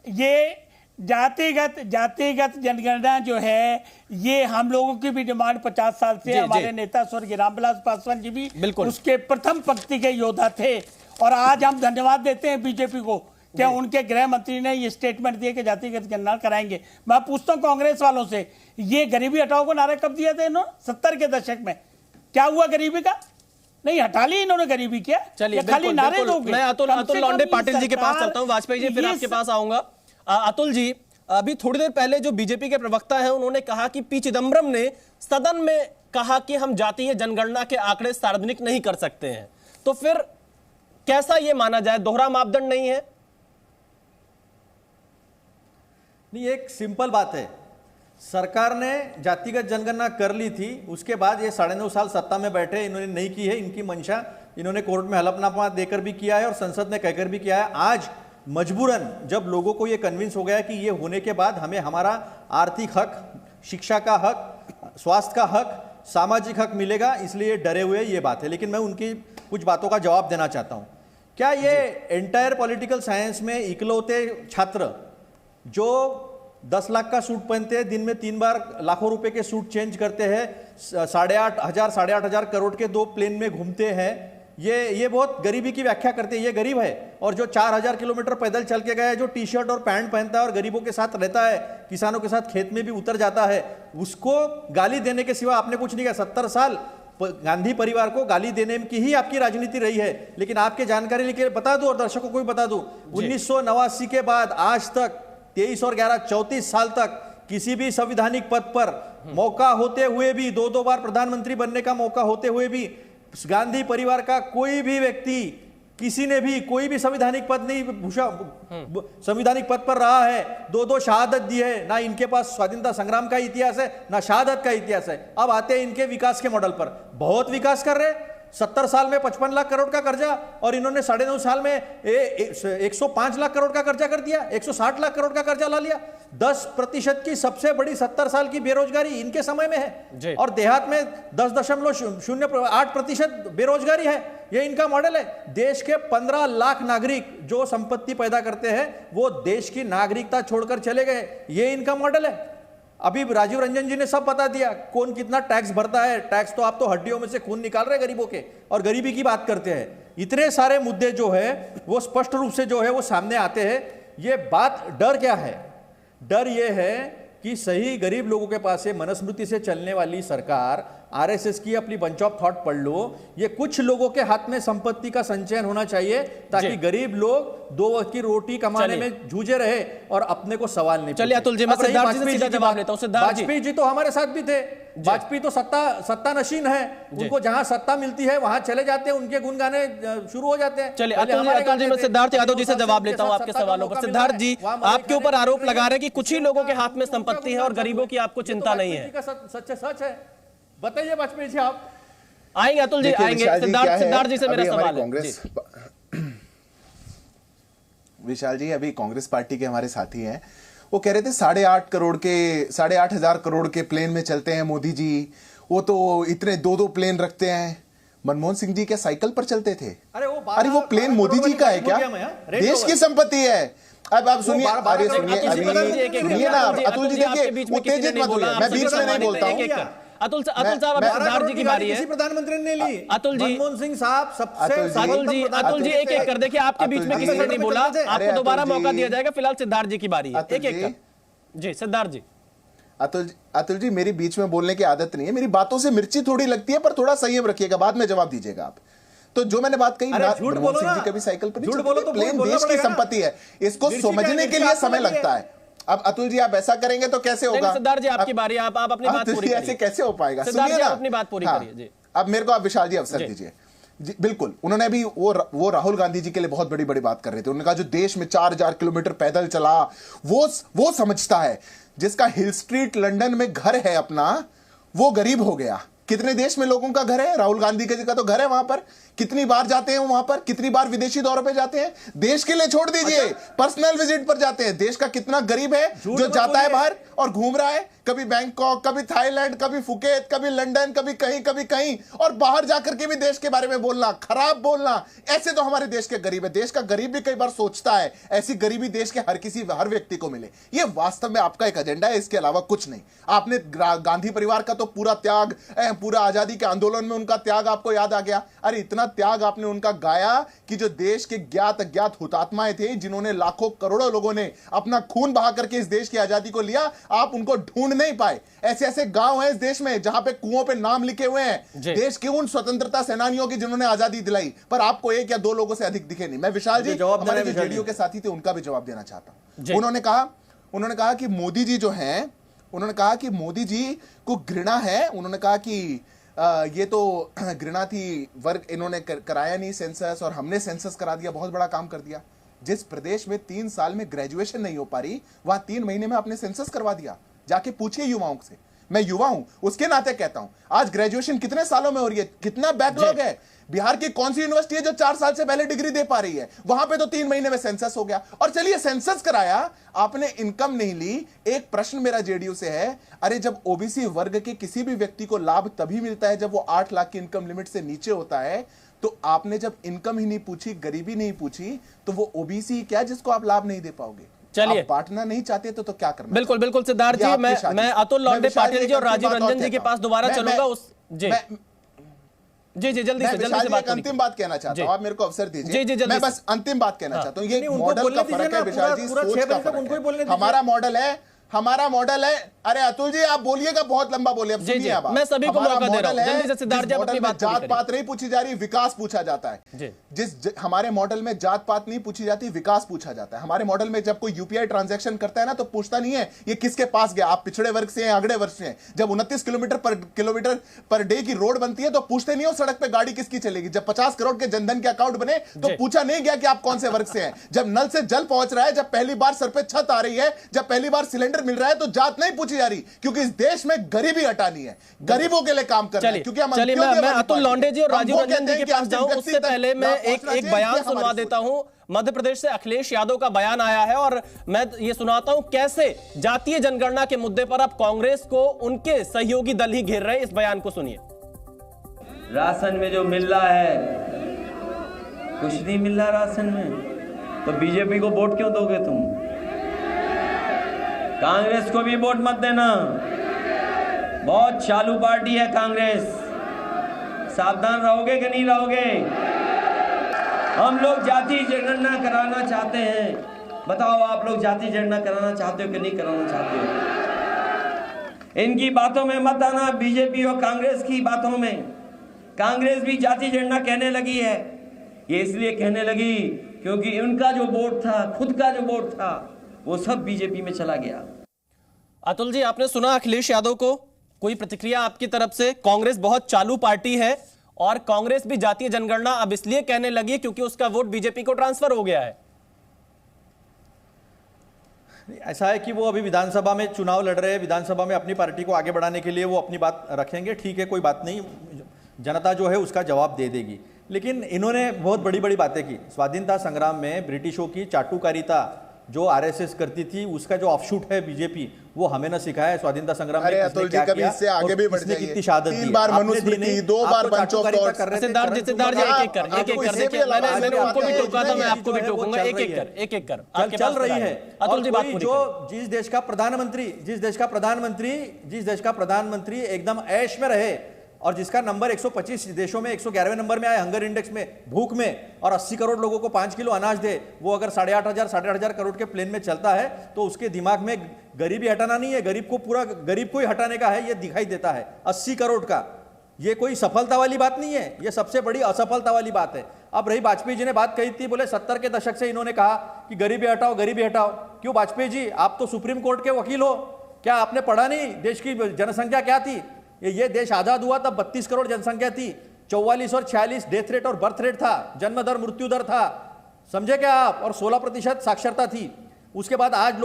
ये जातिगत जनगणना जो है ये हम लोगों की भी डिमांड 50 साल से, हमारे नेता स्वर्गीय रामविलास पासवान जी भी उसके प्रथम पंक्ति के योद्धा थे। और आज हम धन्यवाद देते हैं बीजेपी को क्या उनके गृह मंत्री ने ये स्टेटमेंट दिए कि जातिगत जनगणना कराएंगे। मैं पूछता हूं कांग्रेस वालों से, ये गरीबी हटाओ को नारा कब दिया था इन्होंने? 70 के दशक में। क्या हुआ गरीबी का? नहीं हटा ली इन्होंने गरीबी। क्या
चलिए खाली नारे दोगे? मैं अतुल लौंडे पाटिल जी के पास चलता हूं, वाजपेयी जी फिर आपके पास आऊंगा। अतुल जी, अभी थोड़ी देर पहले जो बीजेपी के प्रवक्ता हैं उन्होंने कहा कि पी चिदम्बरम ने सदन में कहा कि हम जातीय जनगणना के आंकड़े सार्वजनिक नहीं कर सकते हैं, तो फिर कैसा यह माना जाए? दोहरा मापदंड नहीं है?
नहीं, एक सिंपल बात है, सरकार ने जातिगत जनगणना कर ली थी, उसके बाद ये 9.5 साल सत्ता में बैठे, इन्होंने नहीं की है। इनकी मंशा इन्होंने कोर्ट में हलफनामा देकर भी किया है और संसद ने कहकर भी किया है। आज मजबूरन जब लोगों को ये कन्विंस हो गया कि ये होने के बाद हमें हमारा आर्थिक हक, शिक्षा का हक, स्वास्थ्य का हक, सामाजिक हक मिलेगा, इसलिए डरे हुए ये बात है। लेकिन मैं उनकी कुछ बातों का जवाब देना चाहता हूं। क्या ये एंटायर पॉलिटिकल साइंस में इकलौते छात्र जो 10 लाख का सूट पहनते हैं, दिन में 3 बार लाखों रुपए के सूट चेंज करते हैं, 8,500 करोड़ के 2 प्लेन में घूमते हैं, ये बहुत गरीबी की व्याख्या करते हैं, ये गरीब है। और जो 4000 किलोमीटर पैदल चल के गया, जो टी शर्ट और पैंट पहनता है और गरीबों के साथ रहता है, किसानों के साथ खेत में भी उतर जाता है, उसको गाली देने के सिवा आपने कुछ नहीं किया। 70 साल गांधी परिवार को गाली देने की ही आपकी राजनीति रही है। लेकिन आपके जानकारी लेके बता दूं और दर्शकों को भी बता दूं, 1989 के बाद आज तक 23 और 11 34 साल तक किसी भी संवैधानिक पद पर मौका होते हुए भी, 2 बार प्रधानमंत्री बनने का मौका होते हुए भी, गांधी परिवार का कोई भी व्यक्ति, किसी ने भी कोई भी संवैधानिक पद नहीं संवैधानिक पद पर रहा है। 2 शहादत दी है। ना इनके पास स्वाधीनता संग्राम का इतिहास है, ना शहादत का इतिहास है। अब आते हैं इनके विकास के मॉडल पर। बहुत विकास कर रहे, 70 साल में 55 लाख करोड़ का कर्जा, और इन्होंने 9.5 साल में 105 लाख करोड़ का कर्जा कर दिया, 160 लाख करोड़ का कर्जा ला लिया। 10% की सबसे बड़ी 70 साल की बेरोजगारी इनके समय में है, और देहात में 10.08% बेरोजगारी है। ये इनका मॉडल है। देश के 15 लाख नागरिक जो संपत्ति पैदा करते हैं वो देश की नागरिकता छोड़कर चले गए, ये इनका मॉडल है। अभी राजीव रंजन जी ने सब बता दिया कौन कितना टैक्स भरता है। टैक्स तो आप तो हड्डियों में से खून निकाल रहे गरीबों के, और गरीबी की बात करते हैं। इतने सारे मुद्दे जो है वो स्पष्ट रूप से जो है वो सामने आते हैं। ये बात, डर क्या है? डर ये है कि सही गरीब लोगों के पास है मनुस्मृति से चलने वाली सरकार, आरएसएस की अपनी बंच ऑफ थॉट पढ़ लो, ये कुछ लोगों के हाथ में संपत्ति का संचयन होना चाहिए ताकि गरीब लोग 2 वक्त की रोटी कमाने में जूझे रहे और अपने को सवाल नहीं।
चलिए अतुल जी, मैं सिद्धार्थ जी से सीधा जवाब लेता हूं।
वाजपेयी जी तो हमारे साथ भी थे। वाजपेयी तो सत्ता नशीन है, उनको जहां सत्ता मिलती है वहां चले जाते हैं, उनके गुण गाने शुरू हो जाते हैं।
चलिए अतुल जी, मैं सिद्धार्थ यादव जी से जवाब लेता हूं आपके सवालों पर। सिद्धार्थ जी, आपके ऊपर आरोप लगा रहे हैं कि कुछ ही लोगों के हाथ में संपत्ति है और गरीबों की आपको चिंता नहीं है।
सच है, बताइए वाजपेयी जी। आप
आएंगे अतुल जी, आएंगे। सिद्धार्थ जी से मेरा सवाल है।
विशाल जी, अभी कांग्रेस पार्टी के हमारे साथी हैं, वो कह रहे थे 8,500 करोड़ के प्लेन में चलते हैं मोदी जी, वो तो इतने 2 प्लेन रखते हैं। मनमोहन सिंह जी क्या साइकिल पर चलते थे? अरे वो प्लेन मोदी जी का है क्या? देश की संपत्ति है। अब आप सुनिए, अरे सुनिए ना अतुल जी, देखिए उत्तेजित मत होइए, मैं बीच में नहीं बोलता हूँ।
अतुल साहब, सिद्धार्थ जी की बारी है।
किसी प्रधानमंत्री ने ली।
अतुल जी,
मनमोहन सिंह साहब सबसे।
अतुल जी एक कर देखिए, आपके बीच में किसी ने नहीं बोला, आपको दोबारा मौका दिया जाएगा। फिलहाल सिद्धार्थ जी की बारी है, एक कर। जी सिद्धार्थ जी।
अतुल जी, मेरी बीच में बोलने की आदत नहीं है, मेरी बातों से मिर्ची थोड़ी लगती है, पर थोड़ा संयम रखिएगा, बाद में जवाब दीजिएगा आप। तो जो मैंने बात कही, मनमोहन सिंह जी कभी साइकिल पर नहीं चलते, प्लेन देश की संपत्ति है, इसको समझने के लिए समय लगता है। अब अतुल जी आप ऐसा करेंगे तो कैसे होगा?
सिद्धार्थ जी आपकी बारी, आप अपनी बात पूरी करिए।
ऐसे कैसे हो पाएगा?
सिद्धार्थ जी अपनी बात पूरी करिए जी।
अब मेरे को आप विशाल जी अवसर दीजिए। जी बिल्कुल, उन्होंने भी वो राहुल गांधी जी के लिए बहुत बड़ी बात कर रहे थे। उन्होंने कहा जो देश में 4000 किलोमीटर पैदल चला, वो समझता है। जिसका हिल स्ट्रीट लंदन में घर है अपना, वो गरीब हो गया। कितने देश में लोगों का घर है? राहुल गांधी का तो घर है वहां पर। कितनी बार जाते हैं वहां पर, कितनी बार विदेशी दौरों पे जाते हैं? देश के लिए छोड़ दीजिए, पर्सनल विजिट पर जाते हैं। देश का कितना गरीब है जो जाता है बाहर और घूम रहा है, कभी बैंकॉक, कभी थाईलैंड, कभी फुकेत, कभी लंदन, कभी कहीं, और बाहर जाकर के भी देश के बारे में बोलना, खराब बोलना। ऐसे तो हमारे देश के गरीब है। देश का गरीब भी कई बार सोचता है ऐसी गरीबी देश के हर व्यक्ति को मिले। यह वास्तव में आपका एक एजेंडा है, इसके अलावा कुछ नहीं। आपने गांधी परिवार का तो पूरा त्याग, पूरा आजादी के आंदोलन में उनका त्याग आपको याद आ गया। अरे इतना त्याग आपने उनका गाया कि जो देश के ज्ञात अज्ञात हुतात्माएं थे, जिन्होंने लाखों करोड़ों लोगों ने अपना खून बहा करके इस देश की आजादी को लिया, आप उनको ढूंढ नहीं पाए। ऐसे ऐसे गांव हैं इस देश में जहां पे कुओं पे नाम लिखे हुए हैं देश के उन स्वतंत्रता सेनानियों की जिन्होंने आजादी दिलाई, पर आपको एक या दो लोगों से अधिक दिखे नहीं। मैं विशाल जी, हमारे जो जेडीयू के साथी थे, उनका भी जवाब देना चाहता हूं। उन्होंने कहा कि मोदी जी जो हैं, उन्होंने कहा कि मोदी जी को घृणा है। उन्होंने कहा कि ये तो घृणा थी, वर्ग इन्होंने कराया नहीं सेंसस, और हमने सेंसस करा दिया, बहुत बड़ा काम कर दिया। जिस प्रदेश में 3 साल में ग्रेजुएशन नहीं हो पा रही, वहां 3 महीने में आपने सेंसस करवा दिया। जाके पूछिए युवाओं से। मैं युवा हूं, उसके नाते कहता हूं, आज ग्रेजुएशन कितने सालों में हो रही है, कितना बैकलॉग है। बिहार की कौन सी यूनिवर्सिटी है जो 4 साल से पहले डिग्री दे पा रही है? वहां पे तो 3 महीने में सेंसस हो गया। और चलिए सेंसस कराया, आपने इनकम नहीं ली। एक प्रश्न मेरा जेडीयू से है, अरे जब ओबीसी वर्ग के किसी भी व्यक्ति को लाभ तभी मिलता है जब वो 8 लाख की इनकम लिमिट से नीचे होता है, तो आपने जब इनकम ही नहीं पूछी, गरीबी नहीं पूछी, तो वो ओबीसी क्या जिसको आप लाभ नहीं दे पाओगे? चलिए, बांटना नहीं चाहते तो क्या करना?
बिल्कुल बिल्कुल सिद्धार्थ जी, मैं अतुल लॉन्डे पाटिल जी और राजीव रंजन जी के पास दोबारा चलूंगा। जी जल्दी से बात।
अंतिम बात कहना चाहता हूं, आप मेरे को अवसर दीजिए। जी मैं बस अंतिम बात कहना चाहता हूं। ये मॉडल का फर्क है विशाल जी, सोच का फर्क है। हमारा मॉडल है। अरे अतुल जी आप बोलिएगा, बहुत लंबा बोले, अब सुनिए। अब
मैं सभी को मौका दे रहा हूं, जल्दी से सिद्धार्थ जी अपनी बात।
जात पात नहीं पूछी जा रही, विकास पूछा जाता है। हमारे मॉडल में जात पात नहीं पूछी जाती, विकास पूछा जाता है। हमारे मॉडल में जब कोई यूपीआई ट्रांजैक्शन करता है ना, तो पूछता नहीं है ये किसके पास गया, आप पिछड़े वर्ग से हैं, अगड़े वर्ग से हैं। जब 29 किलोमीटर पर डे की रोड बनती है तो पूछते नहीं हो सड़क पे गाड़ी किसकी चलेगी। जब 50 करोड़ के जनधन के अकाउंट बने तो पूछा नहीं गया कि आप कौन से वर्ग से हैं। जब नल से जल पहुंच रहा है, जब पहली बार सर पे छत आ रही है, जब पहली बार सिलेंडर मिल रहा है, तो जात नहीं पूछी जा रही, क्योंकि इस देश में गरीबी हटानी है, गरीबों के लिए काम करना है। क्योंकि
मैं अतुल लॉन्डे जी और राजीव रंजन जी के पास जाऊं, उससे पहले मैं एक बयान सुनवा देता हूं। मध्य प्रदेश से अखिलेश यादव का बयान आया है और मैं ये सुनाता हूं कैसे जातीय जनगणना के मुद्दे पर अब कांग्रेस को उनके सहयोगी दल ही घेर रहे हैं। इस बयान को सुनिए।
राशन में जो मिल रहा है, कुछ नहीं मिल रहा राशन में, तो बीजेपी को वोट क्यों दोगे तुम? कांग्रेस को भी वोट मत देना, बहुत चालू पार्टी है कांग्रेस। सावधान रहोगे कि नहीं रहोगे? हम लोग जाति जनगणना कराना चाहते हैं। बताओ आप लोग जाति जनगणना कराना चाहते हो कि नहीं कराना चाहते हो? इनकी बातों में मत आना, बीजेपी और कांग्रेस की बातों में। कांग्रेस भी जाति जनगणना कहने लगी है। ये इसलिए कहने लगी क्योंकि उनका जो वोट था, खुद का जो वोट था, वो सब बीजेपी में चला गया।
अतुल जी, आपने सुना अखिलेश यादव को? कोई प्रतिक्रिया आपकी तरफ से? कांग्रेस बहुत चालू पार्टी है और कांग्रेस भी जातीय जनगणना अब इसलिए कहने लगी क्योंकि उसका वोट बीजेपी को ट्रांसफर हो गया है।
ऐसा है कि वो अभी विधानसभा में चुनाव लड़ रहे हैं, विधानसभा में अपनी पार्टी को आगे बढ़ाने के लिए वो अपनी बात रखेंगे। ठीक है, कोई बात नहीं, जनता जो है उसका जवाब दे देगी। लेकिन इन्होंने बहुत बड़ी बड़ी बातें की। स्वाधीनता संग्राम में ब्रिटिशों की चाटुकारिता जो आरएसएस करती थी, उसका जो ऑफशूट है बीजेपी, वो हमें ना सिखाया है स्वाधीनता संग्राम में किसने क्या किया,
इससे आगे भी बढ़ जाइए।
कितनी शहादत दी,
3 बार मनुस्मृति, 2 बार बंच ऑफ थॉट्स।
सिद्धार्थ जी एक एक कर देखिए, मैंने उनको भी टोका था, मैं आपको भी टोकूंगा। एक एक कर
चल रही है।
अतुल जी बात पूरी
जो जिस देश का प्रधानमंत्री एकदम ऐश में रहे और जिसका नंबर 125 देशों में 111वें नंबर में आया हंगर इंडेक्स में, भूख में, और 80 करोड़ लोगों को 5 किलो अनाज दे, वो अगर 8,500 करोड़ के प्लेन में चलता है तो उसके दिमाग में गरीबी हटाना नहीं है, गरीब को ही हटाने का है, ये दिखाई देता है। 80 करोड़ का ये कोई सफलता वाली बात नहीं है, ये सबसे बड़ी असफलता वाली बात है। अब रही वाजपेयी जी ने बात कही थी, बोले 70 के दशक से इन्होंने कहा कि गरीबी हटाओ, गरीबी हटाओ। क्यों वाजपेयी जी, आप तो सुप्रीम कोर्ट के वकील हो, क्या आपने पढ़ा नहीं देश की जनसंख्या क्या थी? ये देश आजाद हुआ तब 32 करोड़ जनसंख्या थी, 44 और 46 डेथ रेट और बर्थ रेट था, जन्म दर मृत्यु दर था, समझे क्या आप? और 16% साक्षरता थी। उसके बाद आज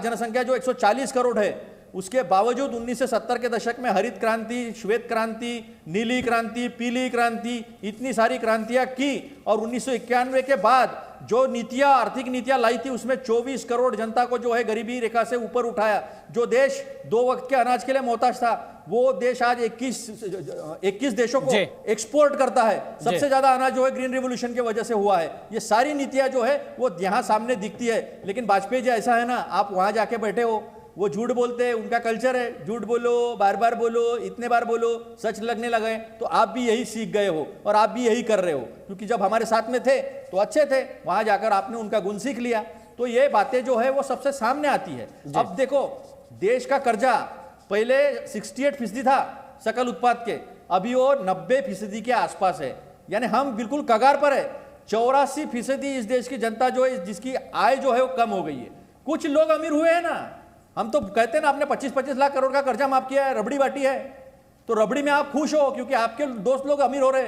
जनसंख्या जो 140 करोड़ है, उसके बावजूद 1970 के दशक में हरित क्रांति, श्वेत क्रांति, नीली क्रांति, पीली क्रांति, इतनी सारी क्रांतियां की और 1991 के बाद जो नीतियां, आर्थिक नीतियां लाई थी उसमें 24 करोड़ जनता को जो है गरीबी रेखा से ऊपर उठाया। जो देश 2 वक्त के अनाज के लिए मोहताज था वो देश आज 21 देशों को एक्सपोर्ट करता है। सबसे ज्यादा अनाज जो है ग्रीन रिवोल्यूशन की वजह से हुआ है। ये सारी नीतियां जो है वो यहां सामने दिखती है। लेकिन वाजपेयी जी ऐसा है ना, आप वहां जाके बैठे हो, वो झूठ बोलते हैं, उनका कल्चर है झूठ बोलो, बार बार बोलो, इतने बार बोलो, सच लगने लगे। तो आप भी यही सीख गए हो और आप भी यही कर रहे हो, क्योंकि जब हमारे साथ में थे तो अच्छे थे, वहां जाकर आपने उनका गुण सीख लिया। तो ये बातें जो है वो सबसे सामने आती है। अब देखो, देश का कर्जा पहले 68% था सकल उत्पाद के, अभी वो 90% के आसपास है। यानी हम बिल्कुल कगार पर है। 84% इस देश की जनता जो है, जिसकी आय जो है वो कम हो गई है। कुछ लोग अमीर हुए हैं ना, हम तो कहते हैं ना आपने 25-25 लाख करोड़ का कर्जा माफ किया है, रबड़ी बांटी है, तो रबड़ी में आप खुश हो क्योंकि आपके दोस्त लोग अमीर हो रहे,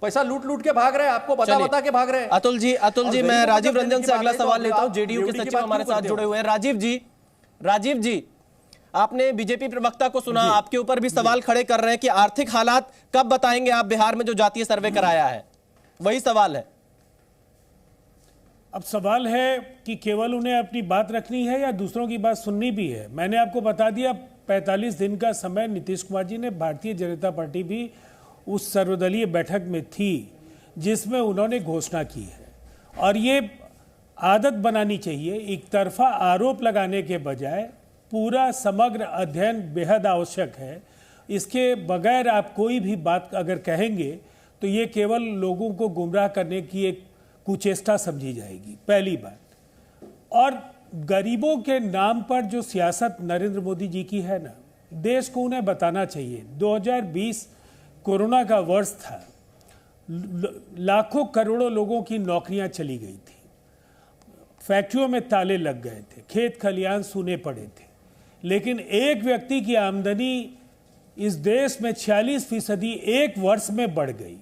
पैसा लूट लूट के भाग रहे, आपको बता के भाग रहे।
अतुल जी मैं राजीव रंजन से अगला सवाल लेता हूं। जेडीयू के सचिव हमारे साथ जुड़े हुए हैं। राजीव जी, आपने बीजेपी प्रवक्ता को सुना, आपके ऊपर भी सवाल खड़े कर रहे हैं कि आर्थिक हालात कब बताएंगे आप बिहार में जो जातीय सर्वे कराया है? वही सवाल है।
अब सवाल है कि केवल उन्हें अपनी बात रखनी है या दूसरों की बात सुननी भी है। मैंने आपको बता दिया 45 दिन का समय नीतीश कुमार जी ने, भारतीय जनता पार्टी भी उस सर्वदलीय बैठक में थी जिसमें उन्होंने घोषणा की है। और ये आदत बनानी चाहिए, एक तरफा आरोप लगाने के बजाय पूरा समग्र अध्ययन बेहद आवश्यक है। इसके बगैर आप कोई भी बात अगर कहेंगे तो ये केवल लोगों को गुमराह करने की एक कुचेष्टा समझी जाएगी, पहली बात। और गरीबों के नाम पर जो सियासत नरेंद्र मोदी जी की है ना, देश को उन्हें बताना चाहिए। 2020 कोरोना का वर्ष था, लाखों करोड़ों लोगों की नौकरियां चली गई थी, फैक्ट्रियों में ताले लग गए थे, खेत खलियान सूने पड़े थे, लेकिन एक व्यक्ति की आमदनी इस देश में 46% एक वर्ष में बढ़ गई।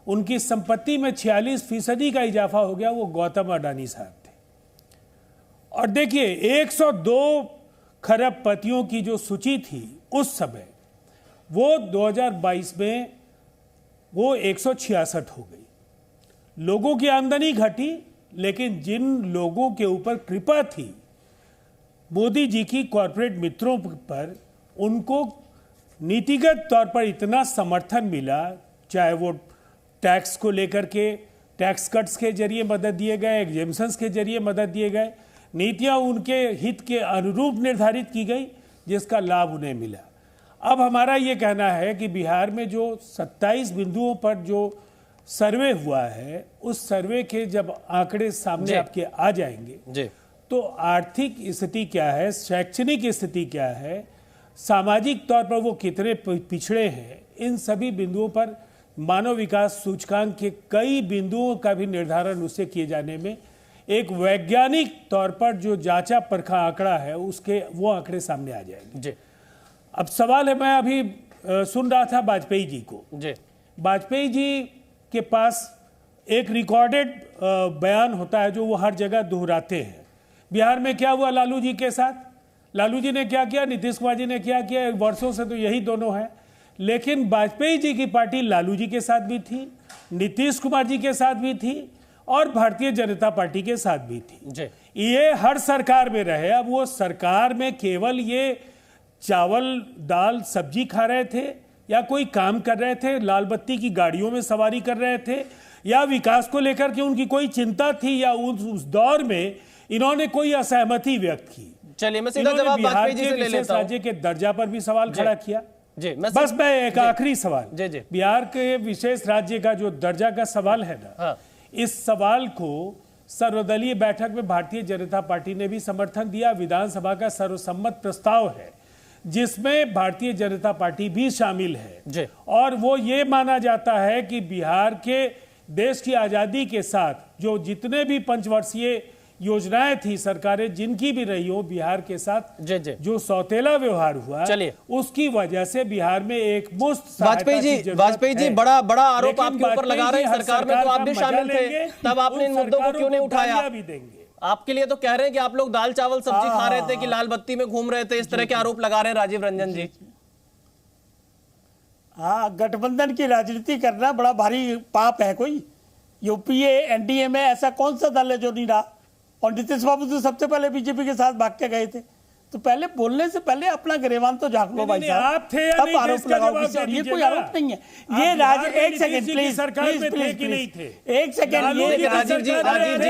उनकी संपत्ति में 46% का इजाफा हो गया। वो गौतम अडानी साहब थे। और देखिए 102 खरबपतियों की जो सूची थी उस समय, वो 2022 में वो 166 हो गई। लोगों की आमदनी घटी, लेकिन जिन लोगों के ऊपर कृपा थी मोदी जी की कॉरपोरेट मित्रों पर, उनको नीतिगत तौर पर इतना समर्थन मिला, चाहे वो टैक्स को लेकर के टैक्स कट्स के जरिए मदद दिए गए, एग्जेम्पशंस के जरिए मदद दिए गए, नीतियां उनके हित के अनुरूप निर्धारित की गई, जिसका लाभ उन्हें मिला। अब हमारा ये कहना है कि बिहार में जो 27 बिंदुओं पर जो सर्वे हुआ है, उस सर्वे के जब आंकड़े सामने आपके आ जाएंगे तो आर्थिक स्थिति क्या है, शैक्षणिक स्थिति क्या है, सामाजिक तौर पर वो कितने पिछड़े हैं, इन सभी बिंदुओं पर मानव विकास सूचकांक के कई बिंदुओं का भी निर्धारण उससे किए जाने में एक वैज्ञानिक तौर पर जो जांचा परखा आंकड़ा है, उसके वो आंकड़े सामने आ जाएंगे। अब सवाल है, मैं अभी सुन रहा था वाजपेयी जी को। वाजपेयी जी के पास एक रिकॉर्डेड बयान होता है जो वो हर जगह दोहराते हैं। बिहार में क्या हुआ लालू जी के साथ, लालू जी ने क्या किया, नीतीश कुमार जी ने क्या किया, वर्षों से तो यही दोनों हैं। लेकिन वाजपेयी जी की पार्टी लालू जी के साथ भी थी, नीतीश कुमार जी के साथ भी थी और भारतीय जनता पार्टी के साथ भी थी। ये हर सरकार में रहे। अब वो सरकार में केवल ये चावल दाल सब्जी खा रहे थे या कोई काम कर रहे थे, लाल बत्ती की गाड़ियों में सवारी कर रहे थे, या विकास को लेकर के उनकी कोई चिंता थी, या उस दौर में इन्होंने कोई असहमति व्यक्त की।
चलिए मैं सीधा जवाब वाजपेयी जी से ले लेता हूं।
राज्य के दर्जा पर भी सवाल खड़ा किया। बस मैं एक आखिरी सवाल, बिहार के विशेष राज्य का जो दर्जा का सवाल है ना, इस सवाल को सर्वदलीय बैठक में भारतीय जनता पार्टी ने भी समर्थन दिया। विधानसभा का सर्वसम्मत प्रस्ताव है जिसमें भारतीय जनता पार्टी भी शामिल है, और वो ये माना जाता है कि बिहार के देश की आजादी के साथ जो जितने भी पंचवर्षीय योजनाएं थी, सरकारें जिनकी भी रही हो, बिहार के साथ जो सौतेला व्यवहार हुआ, उसकी वजह से बिहार में एक मुफ्त
वाजपेयी जी बड़ा आरोप आपके ऊपर लगा रहे हैं। सरकार में तो आप भी शामिल थे, तब आपने इन मुद्दों को क्यों नहीं उठाया?
भी देंगे।
आपके लिए तो कह रहे हैं कि आप लोग दाल चावल सब्जी खा रहे थे कि लाल बत्ती में घूम रहे थे, इस तरह के आरोप लगा रहे हैं राजीव रंजन जी।
हाँ, गठबंधन की राजनीति करना बड़ा भारी पाप है। कोई यूपीए एनडीए में ऐसा कौन सा दल है जो नहीं रहा? और नीतीश बाबू तो सबसे पहले बीजेपी के साथ भाग के गए थे। तो पहले बोलने से पहले अपना गिरेवान तो झांक लो भाई साहब।
आप थे या
तब
नहीं,
आरोप लगाओ। ये कोई आरोप नहीं है। ये एक सेकंड प्लीज, एक सेकंड। ये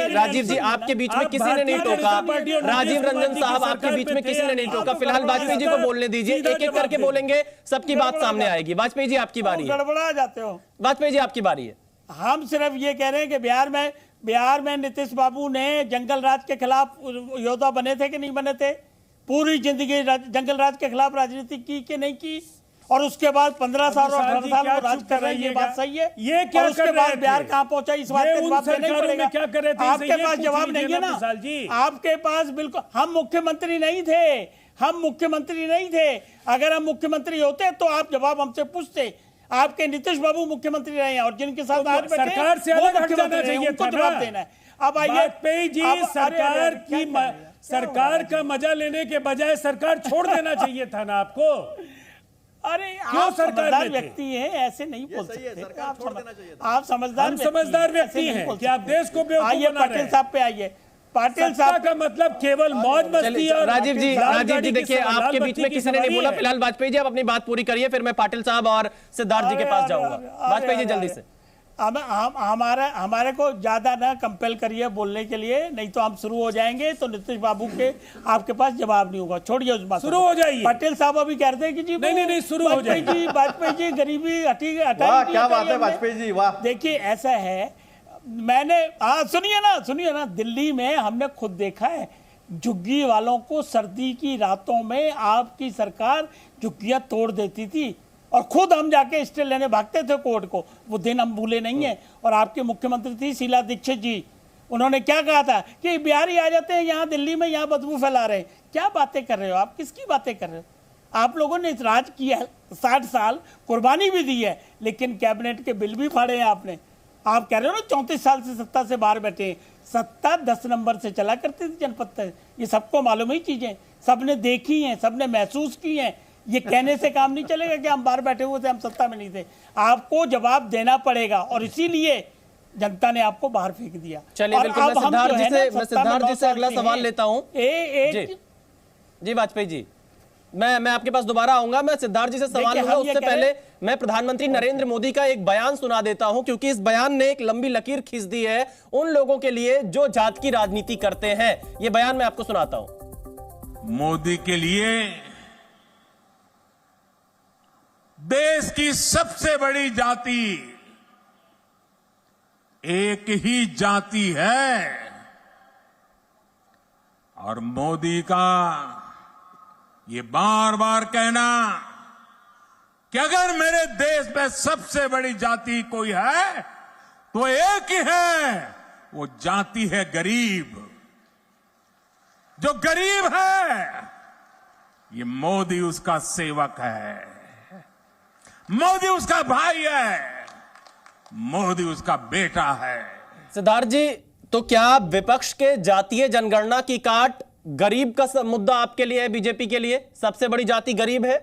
राजीव जी आपके बीच में किसी ने नहीं टोका। राजीव रंजन साहब आपके बीच में किसी ने नहीं टोका। फिलहाल वाजपेयी जी को बोलने दीजिए, एक एक करके बोलेंगे, सबकी बात सामने आएगी। वाजपेयी जी आपकी बारी है।
गड़बड़ा जाते हो।
वाजपेयी जी आपकी बारी है।
हम सिर्फ ये कह रहे हैं कि बिहार में नीतीश बाबू ने जंगल राज के खिलाफ योद्धा बने थे कि नहीं बने थे? पूरी जिंदगी जंगल राज के खिलाफ राजनीति की कि नहीं की? और उसके बाद 15 साल और 18 साल वो राज कर रहे हैं। ये बात सही है?
ये क्या
और उसके बाद बिहार कहां पहुंचा, इस बात का जवाब देना ही पड़ेगा।
क्या कर रहे थे?
आपके पास जवाब नहीं है ना? आपके पास बिल्कुल। हम मुख्यमंत्री नहीं थे, हम मुख्यमंत्री नहीं थे। अगर हम मुख्यमंत्री होते तो आप जवाब हमसे पूछते। आपके नीतीश बाबू मुख्यमंत्री रहे हैं और जिनके साथ आज बैठे
सरकार से अलग हट जाना चाहिए,
उनको जवाब देना है। अब आइए
वाजपेयी जी, सरकार का मजा लेने के बजाय सरकार छोड़ देना चाहिए था ना आपको।
अरे आप समझदार व्यक्ति हैं, ऐसे नहीं बोल सकते। आप समझदार
व्यक्ति हैं कि आप देश को बेवकूफ
आइए
बना रहे हैं।
पाटिल साहब पे आइए। पाटिल साहब
का मतलब केवल मौज मस्ती। और
राजीव जी देखिए, आपके बीच में किसी ने नहीं बोला। फिलहाल वाजपेयी जी आप अपनी बात पूरी करिए, फिर मैं पाटिल साहब और सिद्धार्थ जी के पास जाऊंगा। वाजपेयी जी जल्दी से। हमारे को ज्यादा ना कंपेल करिए बोलने के लिए, नहीं तो हम शुरू हो जाएंगे तो नीतीश बाबू के आपके पास जवाब नहीं होगा। छोड़िए उस बात,
शुरू हो जाइए।
पटेल साहब अभी कह रहे थे कि जी
नहीं शुरू हो जाइए।
वाजपेयी जी गरीबी हटाई।
क्या बात है वाजपेयी जी, वाह।
देखिए ऐसा है, मैंने सुनिए ना, दिल्ली में हमने खुद देखा है झुग्गी वालों को सर्दी की रातों में आपकी सरकार झुग्गियां तोड़ देती थी और खुद हम जाके स्टे लेने भागते थे कोर्ट को। वो दिन हम भूले नहीं है। और आपके मुख्यमंत्री थी शीला दीक्षित जी, उन्होंने क्या कहा था कि बिहारी आ जाते हैं यहाँ दिल्ली में, यहाँ बदबू फैला रहे हैं। क्या बातें कर रहे हो आप? किसकी बातें कर रहे हो? आप लोगों ने राज किया 60 साल, कुर्बानी भी दी है, लेकिन कैबिनेट के बिल भी फाड़े हैं आपने। आप कह रहे हो ना 34 साल से सत्ता से बाहर बैठे। सत्ता 10 नंबर से चला करती थी जनपद तक। ये सबको मालूम ही चीजें, सबने देखी हैं, सबने महसूस की हैं। ये कहने से काम नहीं चलेगा कि हम बाहर बैठे हुए थे, हम सत्ता में नहीं थे। आपको जवाब देना पड़ेगा और इसीलिए जनता ने आपको बाहर फेंक दिया।
चलिए बिल्कुल, मैं सिद्धार्थ जी से अगला सवाल लेता हूं। जी वाजपेयी जी, मैं आपके पास दोबारा आऊंगा। मैं सिद्धार्थ जी से सवाल लूंगा, उससे पहले मैं प्रधानमंत्री नरेंद्र मोदी का एक बयान सुना देता हूं, क्योंकि इस बयान ने एक लंबी लकीर खींच दी है उन लोगों के लिए जो जात की राजनीति करते हैं। यह बयान मैं आपको सुनाता हूं।
मोदी के लिए देश की सबसे बड़ी जाति एक ही जाति है और मोदी का ये बार बार कहना कि अगर मेरे देश में सबसे बड़ी जाति कोई है तो एक ही है, वो जाति है गरीब। जो गरीब है ये मोदी उसका सेवक है, मोदी उसका भाई है, मोदी उसका बेटा है।
सिद्धार्थ जी, तो क्या विपक्ष के जातीय जनगणना की काट गरीब का मुद्दा आपके लिए है? बीजेपी के लिए सबसे बड़ी जाति गरीब है?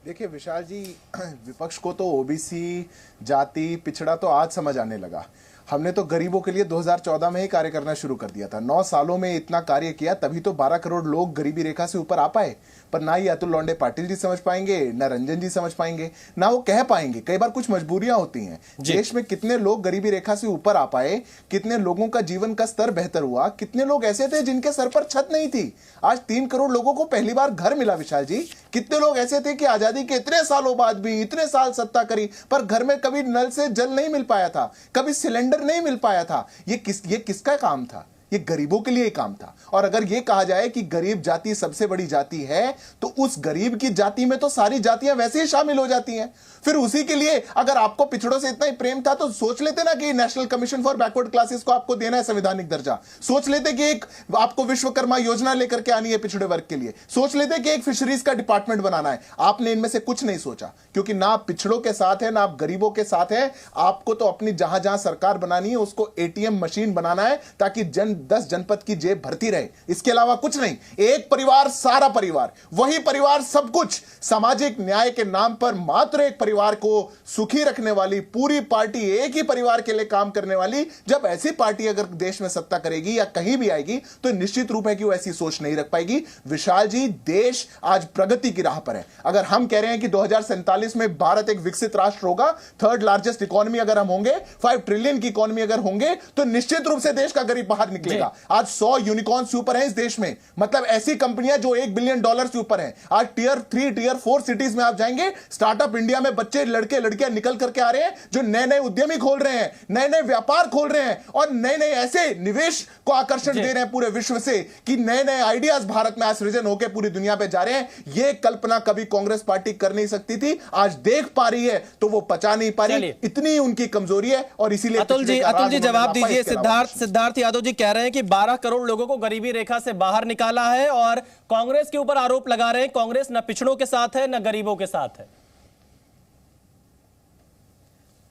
देखिए विशाल जी, विपक्ष को तो ओबीसी जाति पिछड़ा तो आज समझ आने लगा। हमने तो गरीबों के लिए 2014 में ही कार्य करना शुरू कर दिया था। 9 सालों में इतना कार्य किया, तभी तो 12 करोड़ लोग गरीबी रेखा से ऊपर आ पाए। पर ना ही अतुल लौंडे पाटिल जी समझ पाएंगे, ना रंजन जी समझ पाएंगे, ना वो कह पाएंगे। कई बार कुछ मजबूरियां होती हैं। देश में कितने लोग गरीबी रेखा से ऊपर आ पाए, कितने लोगों का जीवन का स्तर बेहतर हुआ, कितने लोग ऐसे थे जिनके सर पर छत नहीं थी। आज 3 करोड़ लोगों को पहली बार घर मिला विशाल जी। कितने लोग ऐसे थे कि आजादी के इतने सालों बाद भी, इतने साल सत्ता करी, पर घर में कभी नल से जल नहीं मिल पाया था, कभी सिलेंडर नहीं मिल पाया था। ये किसका काम था? ये गरीबों के लिए ही काम था। और अगर ये कहा जाए कि गरीब जाति सबसे बड़ी जाति है, तो उस गरीब की जाति में तो सारी जातियां वैसे ही शामिल हो जाती हैं। फिर उसी के लिए अगर आपको पिछड़ों से इतना ही प्रेम था तो सोच लेते ना कि national commission for backward classes को आपको देना है संवैधानिक दर्जा। सोच लेते कि एक आपको विश्वकर्मा योजना लेकर के आनी है पिछड़े वर्ग के लिए। सोच लेते कि एक फिशरीज का डिपार्टमेंट बनाना है। आपने इनमें से कुछ नहीं सोचा, क्योंकि ना आप पिछड़ों के साथ है ना आप गरीबों के साथ है। आपको तो अपनी जहां जहां सरकार बनानी है उसको एटीएम मशीन बनाना है ताकि 10 जनपद की जेब भरती रहे, इसके अलावा कुछ नहीं। एक परिवार सारा परिवार, वही परिवार सब कुछ। सामाजिक न्याय के नाम पर मात्र एक परिवार को सुखी रखने वाली पूरी पार्टी, एक ही परिवार के लिए काम करने वाली जब ऐसी पार्टी अगर देश में सत्ता करेगी या कहीं भी आएगी तो निश्चित रूप है कि वो ऐसी सोच नहीं रख पाएगी। विशाल जी, देश आज प्रगति की राह पर है। अगर हम कह रहे हैं कि 2047 में भारत एक विकसित राष्ट्र होगा, 3rd लार्जेस्ट इकोनॉमी अगर हम होंगे, 5 ट्रिलियन की इकोनॉमी अगर होंगे, तो निश्चित रूप से देश का गरीब बाहर निकलेगा। आज 100 यूनिकॉर्न से ऊपर है इस देश में, मतलब ऐसी कंपनियां जो $1 बिलियन से ऊपर हैं। आज टियर 3 टियर 4 सिटीज में आप जाएंगे, स्टार्टअप इंडिया में बच्चे लड़के लड़कियां निकल करके आ रहे हैं जो नए नए उद्यमी खोल रहे हैं, नए नए व्यापार खोल रहे हैं और नए नए ऐसे निवेश को आकर्षण दे रहे हैं पूरे विश्व से कि नए नए आइडियाज भारत में सृजन होकर पूरी दुनिया पे जा रहे हैं। यह कल्पना कभी कांग्रेस पार्टी कर नहीं सकती थी, आज देख पा रही है तो वो पचा नहीं पा रही, इतनी उनकी कमजोरी है। और इसीलिए
अतुल जी जवाब दीजिए। सिद्धार्थ यादव जी कह रहे हैं कि 12 करोड़ लोगों को गरीबी रेखा से बाहर निकाला है और कांग्रेस के ऊपर आरोप लगा रहे हैं कांग्रेस न पिछड़ों के साथ है न गरीबों के साथ है।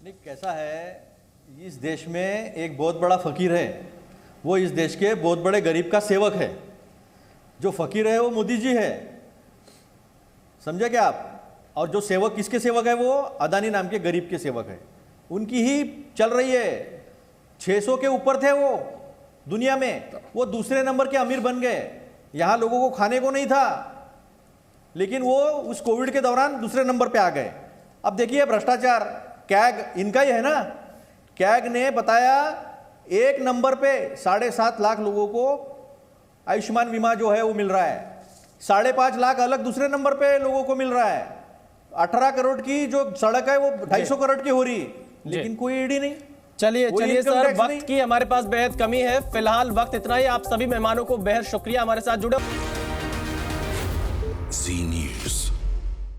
नहीं, कैसा है, इस देश में एक बहुत बड़ा फकीर है, वो इस देश के बहुत बड़े गरीब का सेवक है। जो फकीर है वो मोदी जी है, समझे क्या आप? और जो सेवक किसके सेवक है? वो अदानी नाम के गरीब के सेवक है, उनकी ही चल रही है। 600 के ऊपर थे वो दुनिया में, वो दूसरे नंबर के अमीर बन गए। यहां लोगों को खाने को नहीं था, लेकिन वो उस कोविड के दौरान दूसरे नंबर पे आ गए। अब देखिए भ्रष्टाचार, कैग इनका ही है ना। कैग ने बताया 1 नंबर पे 7.5 लाख लोगों को आयुष्मान बीमा जो है वो मिल रहा है, 5.5 लाख अलग दूसरे नंबर पे लोगों को मिल रहा है। 18 करोड़ की जो सड़क है वो 250 करोड़ की हो रही, लेकिन कोई ईडी नहीं।
चलिए सर, वक्त की हमारे पास बेहद कमी है, फिलहाल वक्त इतना ही। आप सभी मेहमानों को बेहद शुक्रिया हमारे साथ जुड़े।